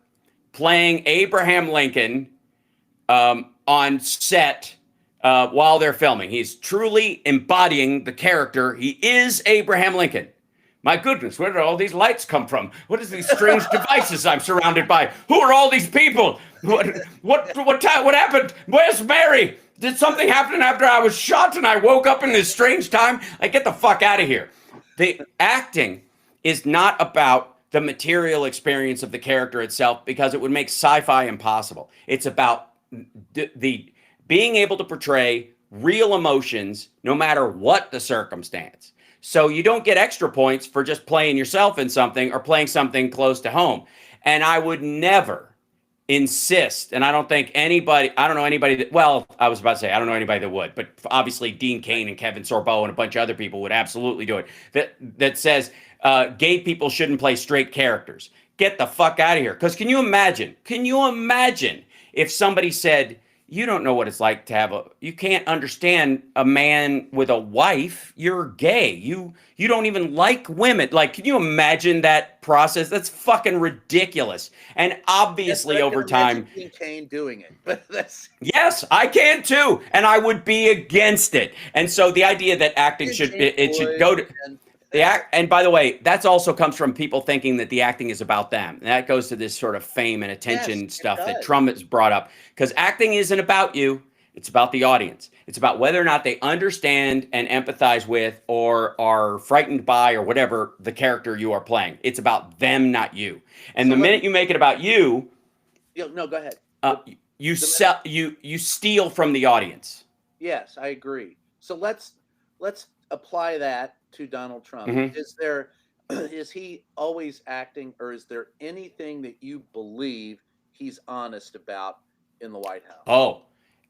playing Abraham Lincoln on set while they're filming. He's truly embodying the character. He is Abraham Lincoln. My goodness, where did all these lights come from? What is these strange devices I'm surrounded by? Who are all these people? What happened? Where's Mary? Did something happen after I was shot and I woke up in this strange time? Like, get the fuck out of here. The acting is not about the material experience of the character itself, because it would make sci-fi impossible. It's about the being able to portray real emotions no matter what the circumstance. So you don't get extra points for just playing yourself in something or playing something close to home. And I would never insist, and I don't know anybody that, well, I was about to say, I don't know anybody that would, but obviously Dean Cain and Kevin Sorbo and a bunch of other people would absolutely do it, that says gay people shouldn't play straight characters. Get the fuck out of here. Because can you imagine if somebody said, you don't know what it's like to you can't understand a man with a wife. You're gay. You don't even like women. Like, can you imagine that process? That's fucking ridiculous. And obviously over time, Dean Cain doing it. But yes, I can too. And I would be against it. And so the idea that acting should go to and by the way, that also comes from people thinking that the acting is about them. And that goes to this sort of fame and attention stuff that Trump has brought up. Because acting isn't about you. It's about the audience. It's about whether or not they understand and empathize with or are frightened by or whatever the character you are playing. It's about them, not you. And so the minute you make it about you, no, go ahead. You steal from the audience. Yes, I agree. So let's apply that to Donald Trump. Mm-hmm. Is he always acting, or is there anything that you believe he's honest about in the White House? Oh,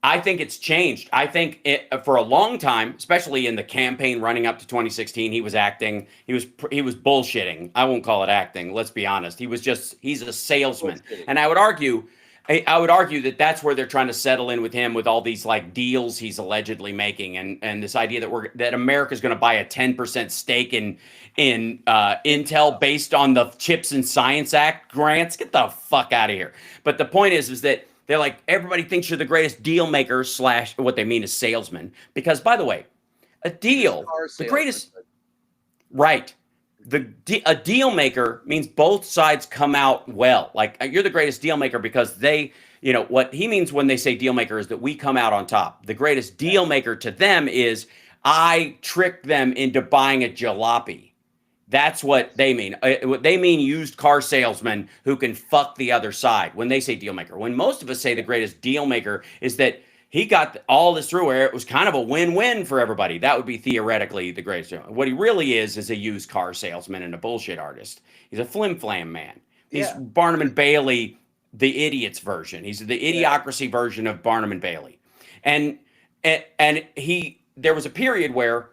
I think it's changed. I think for a long time, especially in the campaign running up to 2016, he was acting. He was bullshitting. I won't call it acting. Let's be honest. He's a salesman. And I would argue that that's where they're trying to settle in with him, with all these like deals he's allegedly making, and this idea that America's going to buy a 10% stake in Intel based on the Chips and Science Act grants. Get the fuck out of here. But the point is that they're like, everybody thinks you're the greatest deal maker / what they mean is salesman. Because by the way, a deal, the greatest, right? A deal maker means both sides come out well. Like, you're the greatest deal maker because what he means when they say deal maker is that we come out on top. The greatest deal maker to them is I tricked them into buying a jalopy. That's what they mean. What they mean, used car salesman who can fuck the other side when they say deal maker. When most of us say the greatest deal maker is that he got all this through where it was kind of a win-win for everybody. That would be theoretically the greatest. What he really is a used car salesman and a bullshit artist. He's a flim-flam man. He's Barnum and Bailey, the idiot's version. He's the idiocracy version of Barnum and Bailey. And there was a period where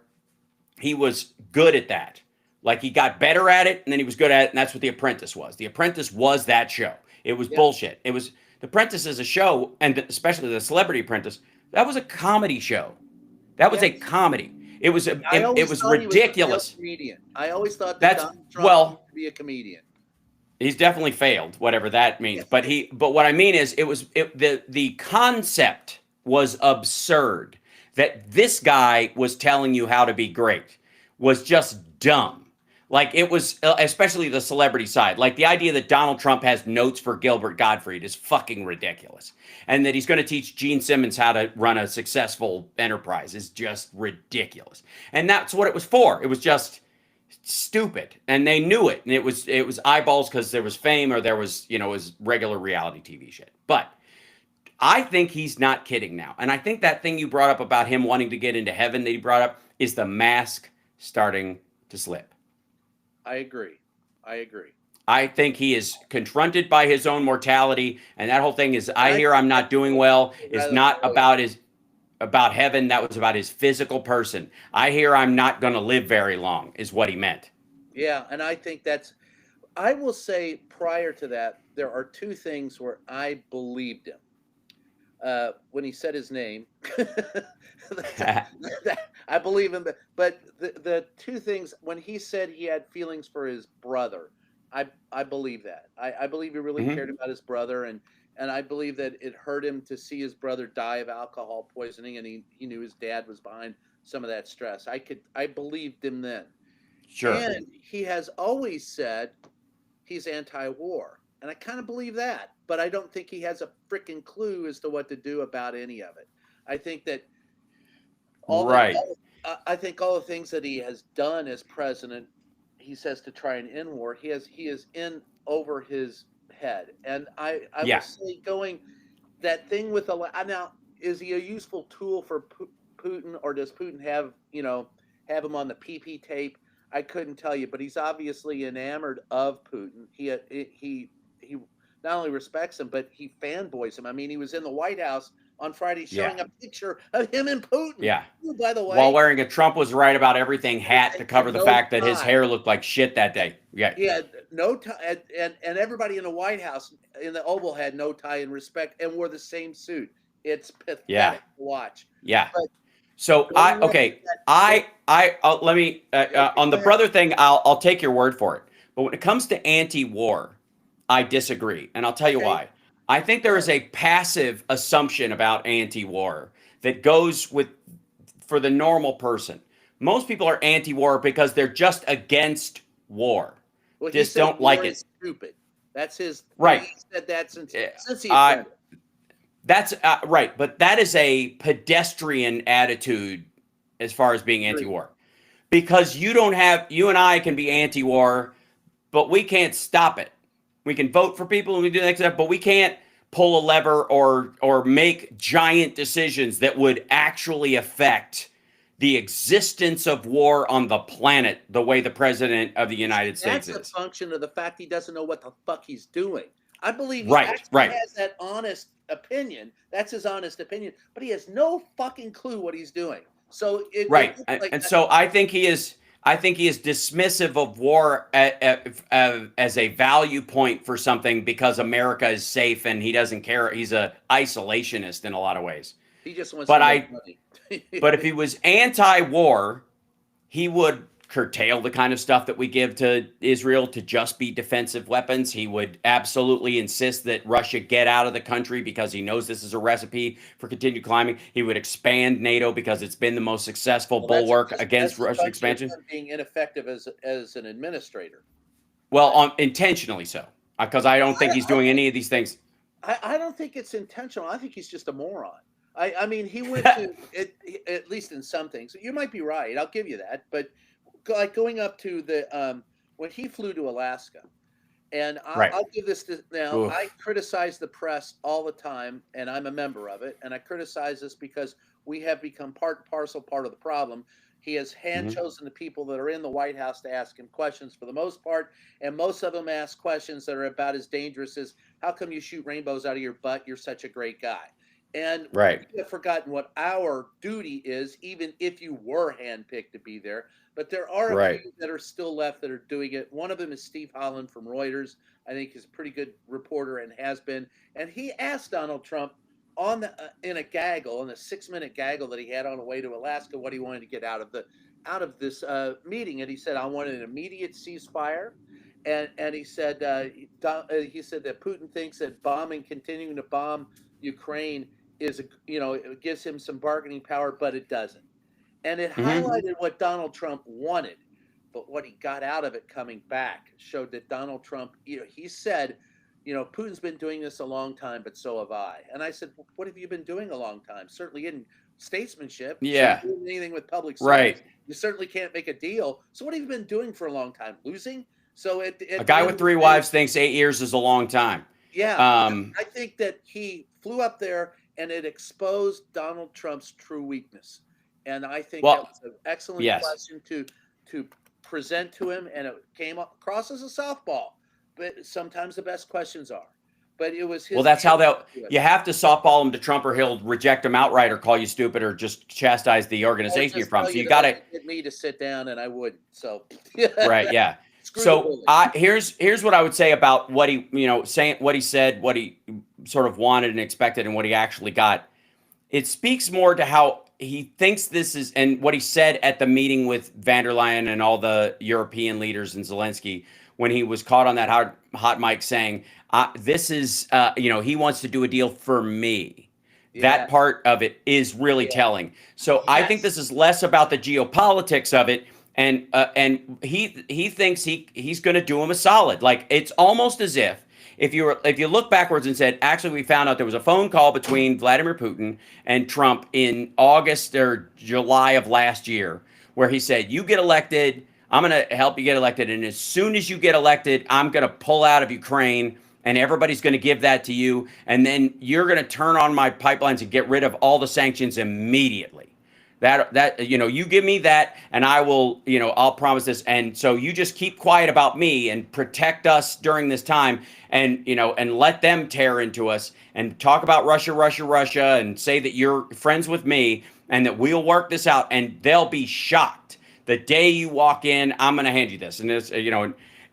he was good at that. Like, he got better at it, and then he was good at it, and that's what The Apprentice was. The Apprentice was that show. It was bullshit. It was The Apprentice is a show, and especially The Celebrity Apprentice, that was a comedy show. That was a comedy. It was ridiculous. I always thought that Donald Trump wanted to be a comedian. He's definitely failed, whatever that means. But what I mean is, the concept was absurd. That this guy was telling you how to be great was just dumb. Like, it was, especially the celebrity side. Like, the idea that Donald Trump has notes for Gilbert Gottfried is fucking ridiculous. And that he's going to teach Gene Simmons how to run a successful enterprise is just ridiculous. And that's what it was for. It was just stupid. And they knew it. And it was eyeballs because there was fame, or there was, it was regular reality TV shit. But I think he's not kidding now. And I think that thing you brought up about him wanting to get into heaven that he brought up is the mask starting to slip. I agree. I think he is confronted by his own mortality, and that whole thing is I I hear I'm not doing well is rather not follow you. about heaven. That was about his physical person. I hear I'm not going to live very long is what he meant. Yeah, and I think that's. I will say prior to that, there are two things where I believed him. When he said his name, I believe him. But the two things when he said he had feelings for his brother, I believe that. I believe he really Mhm. cared about his brother, and I believe that it hurt him to see his brother die of alcohol poisoning, and he knew his dad was behind some of that stress. I believed him then, Sure. and he has always said he's anti-war, and I kind of believe that, but I don't think he has a freaking clue as to what to do about any of it. I think that all the Right. I think all the things that he has done as president, he says to try and end war, he is in over his head, and I will Yeah. say going that thing with the now is he a useful tool for Putin, or does Putin have have him on the PP tape? I couldn't tell you, but he's obviously enamored of Putin. He not only respects him, but he fanboys him. I mean, he was in the White House on Friday Yeah. showing a picture of him and Putin. Yeah. Who, by the While way, wearing a Trump was right about everything hat to cover and the no fact that his tie. hair looked like shit that day. Yeah. He had no tie, and everybody in the White House in the Oval had no tie and respect, and wore the same suit. It's Yeah. pathetic to watch. Yeah. But So going up to okay, that, let me okay, on the go ahead. brother thing. I'll take your word for it. But when it comes to anti-war, I disagree, and I'll tell you Okay, why. I think go there is ahead. a passive assumption about anti-war that goes with for the normal person. Most people are anti-war because they're just against war, Well, he just says don't like war it. is stupid. That's his. Right. He said that Eh, since he I offended. That's right, but that is a pedestrian attitude as far as being Agreed. anti-war. Because you and I can be anti-war, but we can't stop it. We can vote for people and we do that stuff, but we can't pull a lever or make giant decisions that would actually affect the existence of war on the planet the way the president of the You see, United States that's a is. function of the fact he doesn't know what the fuck he's doing. I believe he Right, actually right. has that honest opinion. That's his honest opinion, but he has no fucking clue what he's doing. So it Right. looks like And so I think he is dismissive of war as a value point for something because America is safe and he doesn't care. He's a isolationist in a lot of ways. he just wants But to make I money. but if he was anti-war, he would curtail the kind of stuff that we give to Israel to just be defensive weapons. He would absolutely insist that Russia get out of the country because he knows this is a recipe for continued climbing. He would expand NATO because it's been the most successful Well, bulwark that's against just a Russian function of expansion. him being ineffective as an administrator. Well, I, intentionally so, because I don't think he's I doing think any of these things. I don't think it's intentional. I think he's just a moron. I mean, he went to it at least in some things. You might be right. I'll give you that. But like going up to the when he flew to Alaska, and Right. I'll give this to now. I Oof. criticize the press all the time, and I'm a member of it. And I criticize this because we have become part and parcel part of the problem. He has hand Hmm. chosen the people that are in the White House to ask him questions for the most part, and most of them ask questions that are about as dangerous as "How come you shoot rainbows out of your butt? You're such a great guy." And Right. we have forgotten what our duty is, even if you were handpicked to be there. But there are a Right. few that are still left that are doing it. One of them is Steve Holland from Reuters. I think he's a pretty good reporter and has been. And he asked Donald Trump on the in a gaggle, in a 6-minute gaggle that he had on the way to Alaska, what he wanted to get out of this meeting. And he said, "I want an immediate ceasefire." And he said that Putin thinks that continuing to bomb Ukraine is it gives him some bargaining power, but it doesn't. And it Hmm. highlighted what Donald Trump wanted, but what he got out of it coming back showed that Donald Trump, he said, Putin's been doing this a long time, but so have I. And I said, "What have you been doing a long time? Certainly in statesmanship, certainly Yeah. doing anything with public Right. service. You certainly can't make a deal. So what have you been doing for a long time? Losing?" So A at the guy end with of the three day, wives thinks 8 years is a long time. yeah, Um, I think that he flew up there and it exposed Donald Trump's true weakness. And I think that well, was an excellent yes. question to present to him, and it came across as a softball. but sometimes the best questions are. But it was his. Well, that's how they'll. do it. You have to softball him to Trump, or he'll reject him outright, or call you stupid, or just chastise the Or organization you're just from. tell So you that got he to. get me to sit down, and I wouldn't. So Right, yeah. Screw the So bully. here's what I would say about what he, saying what he said, what he sort of wanted and expected, and what he actually got. It speaks more to how he thinks this is, and what he said at the meeting with van der Leyen and all the European leaders and Zelensky when he was caught on that hot mic saying, "This is, he wants to do a deal for me." Yeah. That part of it is really telling. So I think Yes. this is less about the geopolitics of it, and he thinks he's going to do him a solid. Like, it's almost as if you look backwards and said, actually, we found out there was a phone call between Vladimir Putin and Trump in August or July of last year, where he said, "You get elected, I'm going to help you get elected, and as soon as you get elected, I'm going to pull out of Ukraine, and everybody's going to give that to you, and then you're going to turn on my pipelines and get rid of all the sanctions immediately. That you give me that, and I will, I'll promise this. And so you just keep quiet about me and protect us during this time, and and let them tear into us and talk about Russia, Russia, Russia, and say that you're friends with me and that we'll work this out, and they'll be shocked the day you walk in. I'm going to hand you this, and this,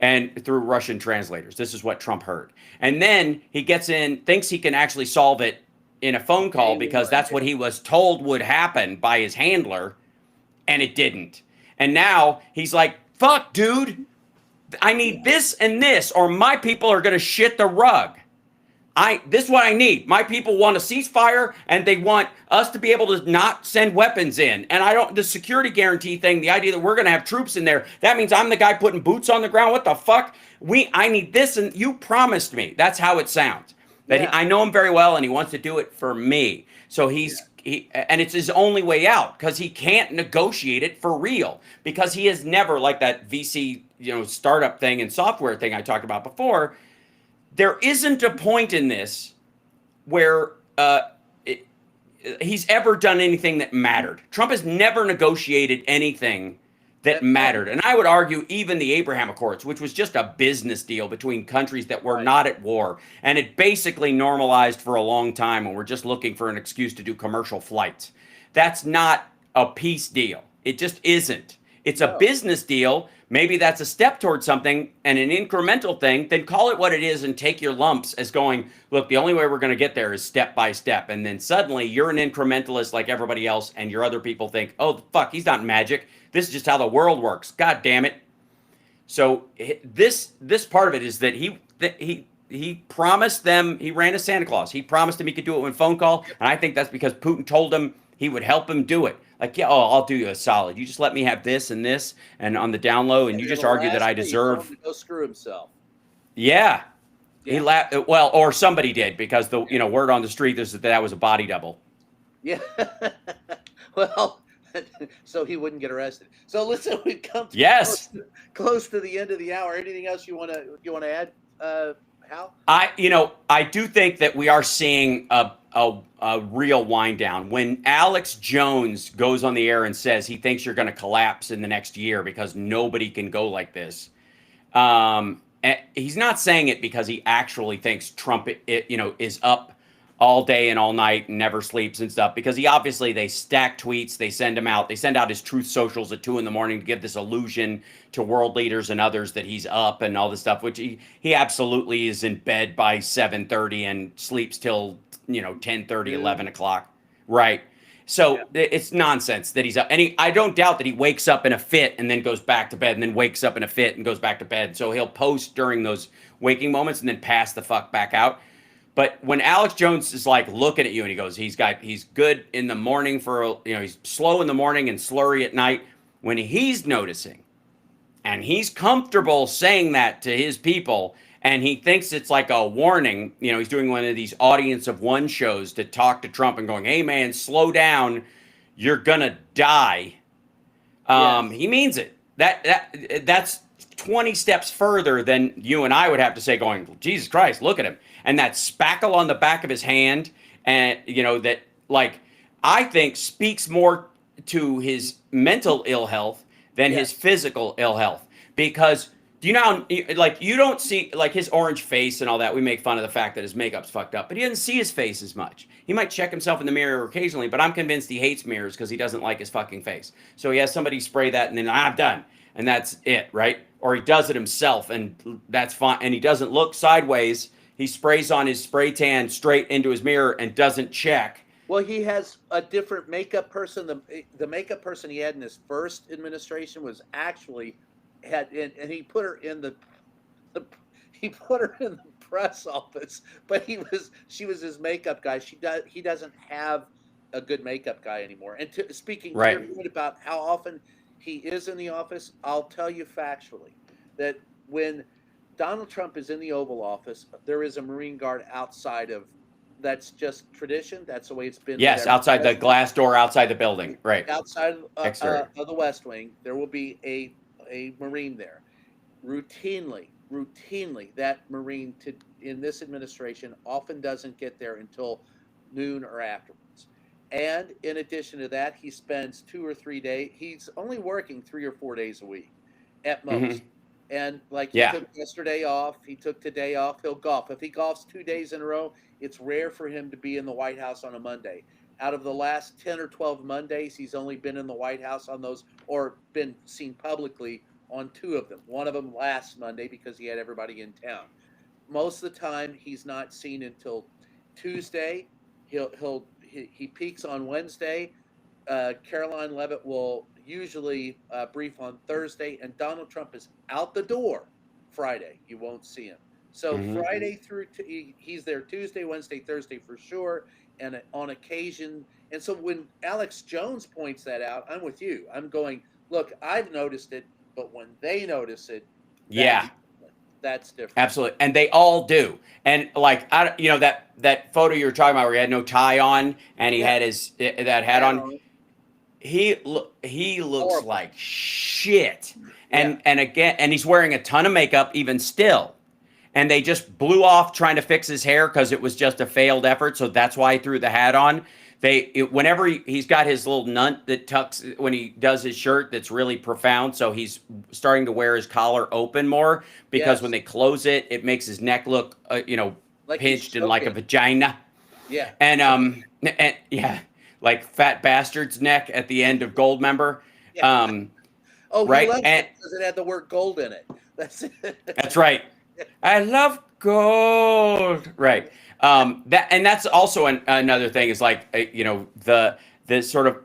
and through Russian translators. This is what Trump heard, and then he gets in, thinks he can actually solve it in a phone call because that's what he was told would happen by his handler, and it didn't. And now he's like, "Fuck, dude, I need this and this, or my people are going to shit the rug. This is what I need. My people want a ceasefire, and they want us to be able to not send weapons in. And the security guarantee thing, the idea that we're going to have troops in there, that means I'm the guy putting boots on the ground. What the fuck? I need this, and you promised me." That's how it sounds. I know him very well, and he wants to do it for me. So and it's his only way out, because he can't negotiate it for real, because he has never, like that VC, startup thing and software thing I talked about before. There isn't a point in this where he's ever done anything that mattered. Trump has never negotiated anything that mattered. And I would argue even the Abraham Accords, which was just a business deal between countries that were not at war. And it basically normalized for a long time, and we're just looking for an excuse to do commercial flights. That's not a peace deal. It just isn't. It's a business deal. Maybe that's a step towards something and an incremental thing. Then call it what it is and take your lumps as going, look, the only way we're going to get there is step by step. And then suddenly you're an incrementalist like everybody else, and your other people think, "Oh, fuck, he's not magic. This is just how the world works. God damn it." So this part of it is that he promised them, he ran as Santa Claus. He promised them he could do it with phone call. And I think that's because Putin told him he would help him do it. Like, yeah, I'll do you a solid. You just let me have this and this, and on the down low, and you just argue that I deserve. To go screw himself. Yeah. He laughed. Well, or somebody did, because the word on the street is that was a body double. Yeah. Well, so he wouldn't get arrested. So listen, we've come to close to the end of the hour. Anything else you want to add, Hal? I do think that we are seeing a real wind down. When Alex Jones goes on the air and says he thinks you're going to collapse in the next year because nobody can go like this, he's not saying it because he actually thinks Trump is up all day and all night and never sleeps and stuff, because they stack tweets, they send out his Truth Socials at 2 a.m. to give this illusion to world leaders and others that he's up and all this stuff, which he absolutely is in bed by 7:30 and sleeps till 10:30, 11 o'clock. Right. So it's nonsense that he's up. And I don't doubt that he wakes up in a fit and then goes back to bed, and then wakes up in a fit and goes back to bed. So he'll post during those waking moments and then pass the fuck back out. But when Alex Jones is like looking at you and he goes, he's good in the morning he's slow in the morning and slurry at night. When he's noticing and he's comfortable saying that to his people, and he thinks it's like a warning, he's doing one of these audience of one shows to talk to Trump and going, "Hey man, slow down. You're going to die." He means it. That's 20 steps further than you and I would have to say, going, "Jesus Christ, look at him." And that spackle on the back of his hand, and that, like, I think speaks more to his mental ill health than his physical ill health. Because Do you know, like, you don't see, like, his orange face and all that. We make fun of the fact that his makeup's fucked up, but he doesn't see his face as much. He might check himself in the mirror occasionally, but I'm convinced he hates mirrors because he doesn't like his fucking face. So he has somebody spray that and then I'm done. And that's it, right? Or he does it himself and that's fine. And he doesn't look sideways. He sprays on his spray tan straight into his mirror and doesn't check. Well, he has a different makeup person. The makeup person he had in his first administration was actually and he put her in the he put her in the press office, but she was his makeup guy. He doesn't have a good makeup guy anymore. And speaking to your point about how often he is in the office, I'll tell you factually that when Donald Trump is in the Oval Office, there is a Marine Guard outside of. That's just tradition. That's the way it's been. Yes, outside the glass door, outside the building, right? Outside of the West Wing, there will be a Marine there. Routinely, that Marine in this administration often doesn't get there until noon or afterwards. And in addition to that, he spends 2 or 3 days. He's only working 3 or 4 days a week, at most. Mm-hmm. And like he took yesterday off, he took today off. He'll golf. If he golfs 2 days in a row, it's rare for him to be in the White House on a Monday. Out of the last 10 or 12 Mondays, he's only been in the White House on those, or been seen publicly on 2 of them. One of them last Monday because he had everybody in town. Most of the time, he's not seen until Tuesday. He peaks on Wednesday. Caroline Leavitt will usually brief on Thursday, and Donald Trump is out the door Friday. You won't see him. So Friday through he's there Tuesday, Wednesday, Thursday for sure, and on occasion. And so when Alex Jones points that out, I'm with you. I'm going, look, I've noticed it, but when they notice it, that's different. Absolutely, and they all do. And like that photo you were talking about where he had no tie on and he had his that hat on. He looks horrible. Like shit, and again, and he's wearing a ton of makeup even still. And they just blew off trying to fix his hair because it was just a failed effort. So that's why he threw the hat on. Whenever he's got his little nunt that tucks when he does his shirt, that's really profound. So he's starting to wear his collar open more because when they close it, it makes his neck look, like pinched and like a vagina. Yeah. And like Fat Bastard's neck at the end of Goldmember. Yeah. Right. Because it had the word gold in it. That's it. That's right. I love gold. Right. That's also another thing is like, the sort of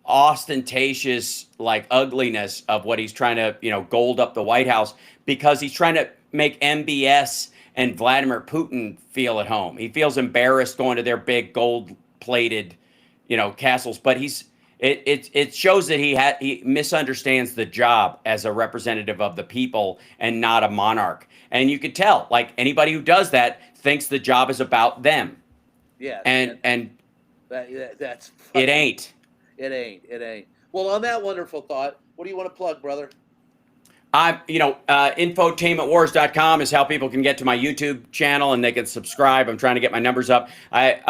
ostentatious like ugliness of what he's trying to, gold up the White House because he's trying to make MBS and Vladimir Putin feel at home. He feels embarrassed going to their big gold plated, castles, but it shows that he misunderstands the job as a representative of the people and not a monarch. And you could tell, like anybody who does that thinks the job is about them. Yeah. And that's it ain't. It ain't. Well, on that wonderful thought, what do you want to plug, brother? Infotainmentwars.com is how people can get to my YouTube channel and they can subscribe. I'm trying to get my numbers up. I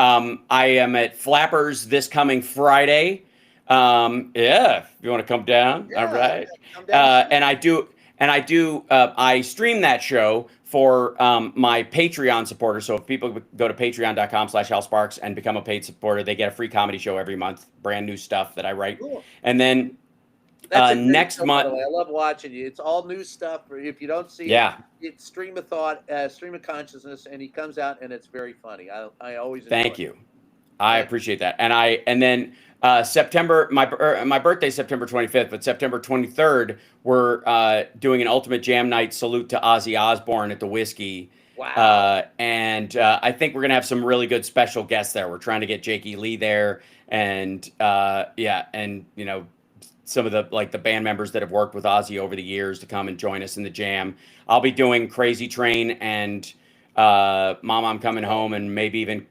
am at Flappers this coming Friday. If you want to come down. Yeah, all right. Come down. I stream that show for my Patreon supporters. So if people go to patreon.com/HalSparks and become a paid supporter, they get a free comedy show every month, brand new stuff that I write. Cool. And then next month, I love watching you. It's all new stuff. If you don't see it's Stream of Thought, Stream of Consciousness, and he comes out and it's very funny. I always enjoy thank you. I appreciate that. And then September, my birthday's September 25th, but September 23rd, we're doing an Ultimate Jam Night salute to Ozzy Osbourne at the Whiskey. Wow. And I think we're going to have some really good special guests there. We're trying to get Jakey Lee there and some of the band members that have worked with Ozzy over the years to come and join us in the jam. I'll be doing Crazy Train and Mama, I'm Coming Home, and maybe even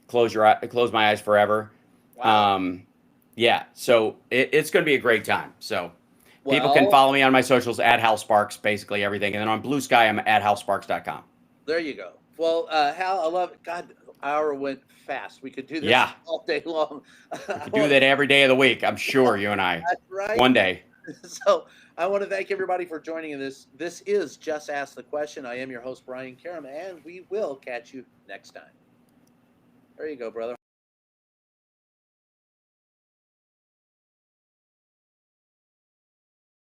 Close My Eyes Forever. Wow. So it's going to be a great time. So people can follow me on my socials at Hal Sparks, basically everything. And then on Blue Sky, I'm at halsparks.com. There you go. Well, Hal, I love it. God, the hour went fast. We could do this all day long. We could do that every day of the week. I'm sure you and I. That's right. One day. So I want to thank everybody for joining in this. This is Just Ask the Question. I am your host, Brian Karam, and we will catch you next time. There you go, brother.